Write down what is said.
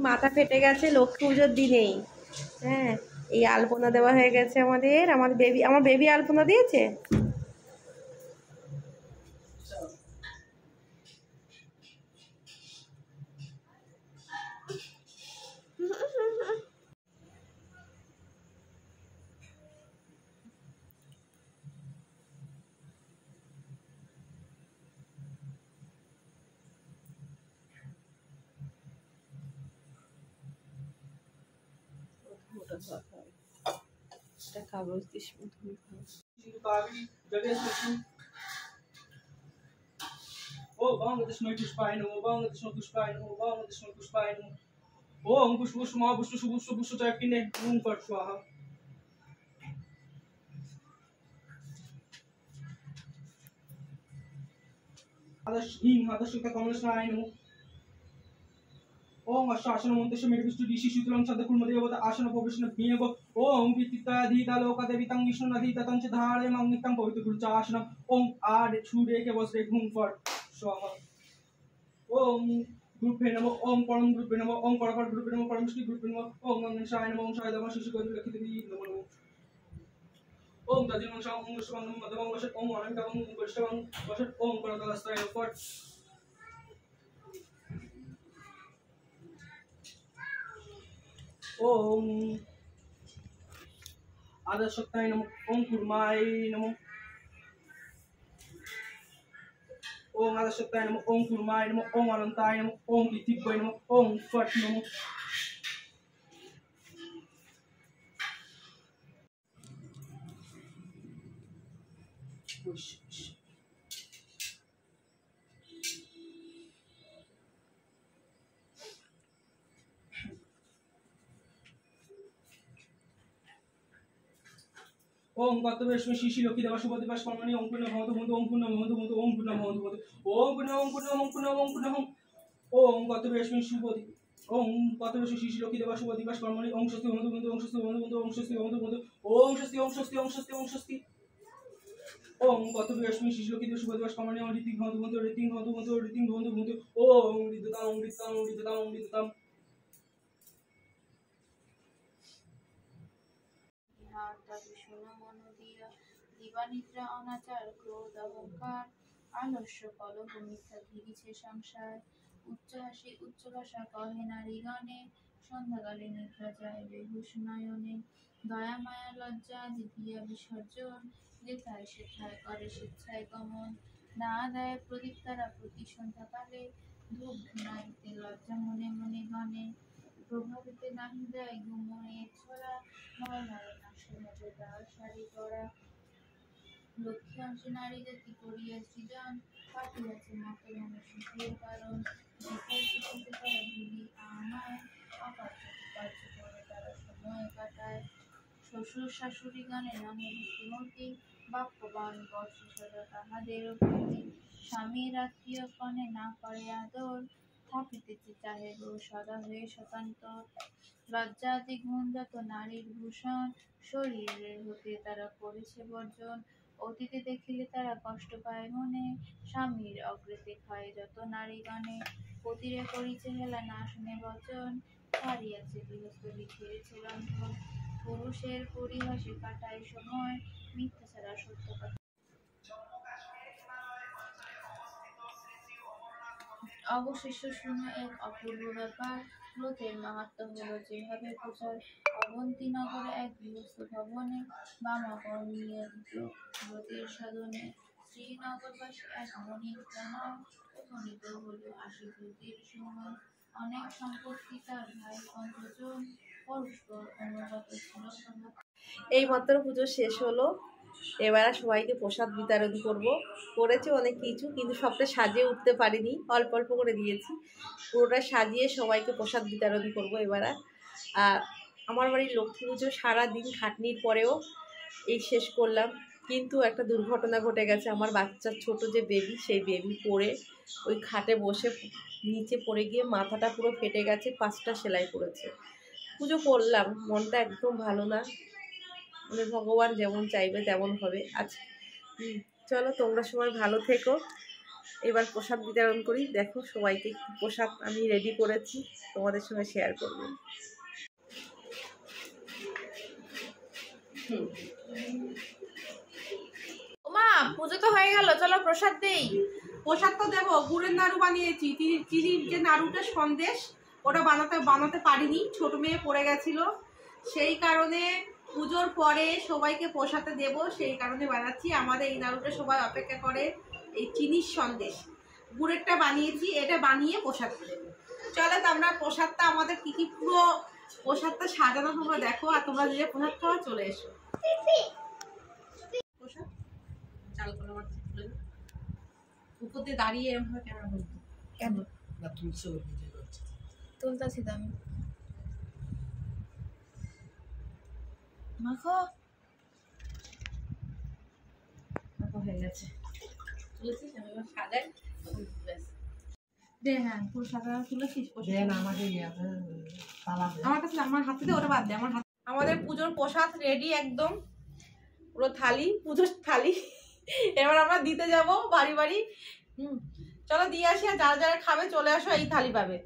মাথা ফেটে গেছে লক্ষ্মী পুজোর দিনেই। হ্যাঁ, এই আলপনা দেওয়া হয়ে গেছে আমাদের। আমার বেবি আলপনা দিয়েছে। কাগজ this Bangladesh pushpaye namo, Bangladesh pushpaye namo, Bangladesh pushpaye namo. Om push push ma push push push chakine boom fat swaha. Hadash ka kamlashnaye namo. Om ashashana montesha medvistu dishi shitulam sadakul madhyavata ashana pavishna bhiyava. Om vitita dhita loka devitang vishnu nadita tancha dhare magnitam pavitra chashana. Om ade chude ke vasre boom fat swaha. Om Groupe namo, Om Param Groupe namo, Om Parakar Groupe namo, Paramishni Groupe namo, Om Ganeshaya namo, Om Shayadama Shishikadu Lakhidevi namo. Om Tajinam Sham, Om Vishwanam Madhavam Vashat, Om Anantavam, Om Vishwavam Vashat, Om Parakalasthaya Fat. Om Adashaktai namo, Om Kurmai namo. Om Adashaktai namo, Om Kurmai namo, Om Anantai namo, Om Vitibbai namo, Om Fat namo. Om Gataveshmi Shishi Loki Deva Shubhati Pashpamani Om Purna Bhavatu Bhavatu Om Purna Bhavatu Bhavatu Om Purna Bhavatu Bhavatu Om Purna Om Purna Om Purna Om Purna Om Gataveshmi Shubhati Om Gataveshmi Shishi Loki Deva Shubhati Pashpamani Om Shasti Bhavatu Bhavatu Om Shasti Bhavatu Bhavatu Om Shasti Bhavatu Bhavatu Om Shasti Om Shasti Om Shasti Om Shasti Om Gataveshmi Shishi Loki Deva Shubhati Pashpamani Om Ritik Bhavatu Bhavatu Ritik Bhavatu Bhavatu Ritik Bhavatu Bhavatu Om Ridatam Om Ridatam Om Ridatam Om Ridatam দিবানিদ্রা অনাচার ক্রোধ অহংকার আলস্য কলহ মিথ্যা ঘিরিছে সংসার উচ্চ হাসি উচ্চ ভাষা কহে নারীগণে সন্ধ্যাকালে নিদ্রা যায় বেহুশ নয়নে দয়া মায়া লজ্জা দিদিয়া বিসর্জন যেথায় সেথায় করে স্বেচ্ছায় গমন না দেয় প্রদীপ তারা প্রতি সন্ধ্যাকালে ধূপ ধুনা দিতে লজ্জা মনে মনে গণে প্রভাবিতে নাহি দেয় গুমনে ছড়া নয় নয় নাশে নজর ডাল শাড়ি পরা লক্ষ্মী অংশে নারী জাতি করিয়া সৃজন পাঠিয়াছে মাকে মনে সুখের কারণ যেথায় সেখানে তারা ভুলি আমায় অকার্য কার্য করে তারা সময় কাটায় শ্বশুর শাশুড়ি গানে নামে শ্রীমতী বাক্যবান বর্ষ সদা তাহাদেরও প্রতি স্বামীর আত্মীয় কনে না করে আদর থাকিতেছে চাহে গো সদা হয়ে শতান্তর লজ্জাতি গুণ যত নারীর ভূষণ শরীরের হতে তারা করেছে বর্জন অতীতে দেখিলে তারা কষ্ট পায় মনে স্বামীর অগ্রেতে খায় যত নারীগণে পতিরে করিছে হেলা না শুনে বচন হারিয়াছে গৃহস্থলী ছেড়েছে রন্ধন পুরুষের পরিহাসে কাটায় সময় মিথ্যা ছাড়া সত্য কথা অবশিষ্ট শুনো এক অপূর্ব ব্যাপার ব্রতের মাহাত্ম্য হলো যেভাবে প্রচার অবন্তী নগরে এক গৃহস্থ ভবনে বামাকর নিয়ে ব্রতের সাধনে শ্রীনগরবাসী এক মণিক জানায় উপনীত হলো আসি ব্রতের সময় অনেক সম্পত্তি তার ভাই পঞ্চজন পরস্পর অনুগত ছিল। এই মাত্র পুজো শেষ হলো, এবার সবাইকে প্রসাদ বিতরণ করেছি অনেক কিছু, কিন্তু সবটা সাজিয়ে উঠতে পারিনি, অল্প অল্প করে দিয়েছি। পুরোটা সাজিয়ে সবাইকে প্রসাদ বিতরণ করব এবার। আর আমার বাড়ির লক্ষ্মী পুজো সারাদিন খাটনির পরেও এই শেষ করলাম, কিন্তু একটা দুর্ঘটনা ঘটে গেছে। আমার বাচ্চার ছোট যে বেবি, সেই বেবি পড়ে ওই খাটে বসে নিচে পড়ে গিয়ে মাথাটা পুরো ফেটে গেছে, 5টা সেলাই পড়েছে। পুজো করলাম, মনটা একদম ভালো না, মানে ভগবান যেমন চাইবে তেমন হবে। আচ্ছা চলো, তোমরা সবাই ভালো থেকো, এবার প্রসাদ বিতরণ করি। দেখো সবাইকে একটু প্রসাদ আমি রেডি করেছি, তোমাদের সঙ্গে শেয়ার করব। ওমা পুজো তো হয়ে গেল, চলো প্রসাদ দেই। প্রসাদ তো দেবো, গুড়ের নাড়ু বানিয়েছি, চিনির যে নাড়ুটা সন্দেশ ওটা বানাতে পারিনি, ছোট মেয়ে পড়ে গেছিল, সেই কারণে পুজোর পরে সবাইকে প্রসাদে দেব, সেই কারণে বানাচ্ছি। আমাদের এই নাড়ুটা সবাই অপেক্ষা করে, এই চিনির সন্দেশ। গুড়েরটা বানিয়েছি, এটা বানিয়ে প্রসাদ দেবো। চলো তো আমরা প্রসাদটা আমাদের কি পুরো প্রসাদটা সাজানো তোমরা দেখো, আর তোমরা যে প্রসাদ খাওয়া চলে এসো। প্রসাদ চাল করে আমার উপর দিয়ে দাঁড়িয়ে এরকম ভাবে ক্যামেরা বলতো কেন না তুলছো ভিডিও করছো তুলতাছি তো আমি। মাখো হয়ে গেছে, তুলেছিস, আমি এবার সাজাই ব্যাস। দে, হ্যাঁ পুরো সাদা তুলেছিস। আমাকে আমার কাছে আমার হাতে দে, ওটা বাদ দে আমার হাতে। আমাদের পুজোর প্রসাদ রেডি একদম, পুরো থালি, পুজোর থালি। এবার আমরা দিতে যাব বাড়ি বাড়ি। চলো দিয়ে আসি, আর যারা যারা খাবে চলে আসো, এই থালি পাবে।